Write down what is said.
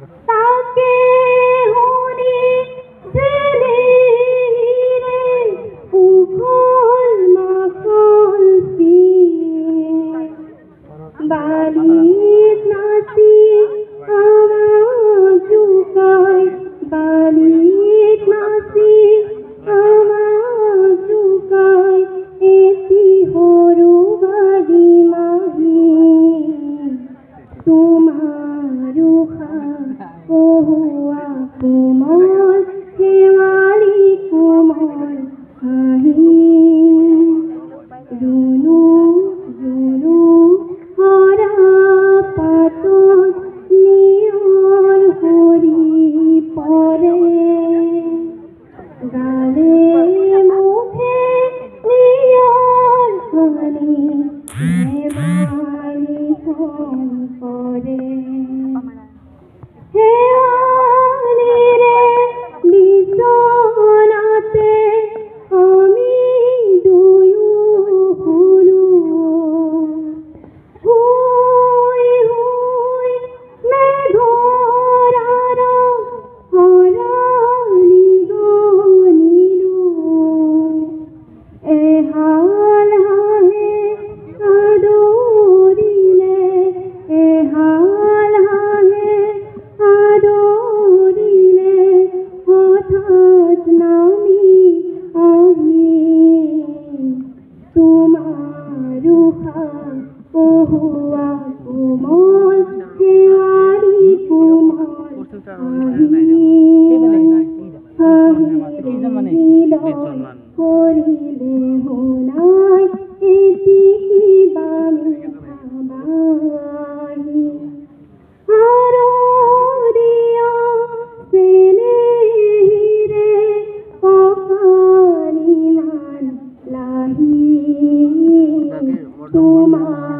তাকে হরি জেনে রে উখল মাখল বালির নাচি আমার চুকায় বালির নাচি আমার চুকায় এটি হরু বাড়ি মাহি তোমারু খা ওহুয়া কোমল খেওয়ারি কোমল হাহি রুনু রুনু হরা পাতন নিয়র হরি পরে গালে মুখে নিয়র হরি হেমালি ফোন করে হেয়ালি রে বিছনাতে আমি দুয়ু হুলু হুই হুই মেঘরার হরালি গনিলু এহাল হাহে আদরিলে এহাল হাহে আদরিলে হঠাৎ নামি আহি তোমারু খা ওহুয়া কোমল খেওয়ারি কোমল করিলে হোনাই এটি বামি খাবাহি আরো দিয়া সেনে রে কপালি মান লাহি তোমার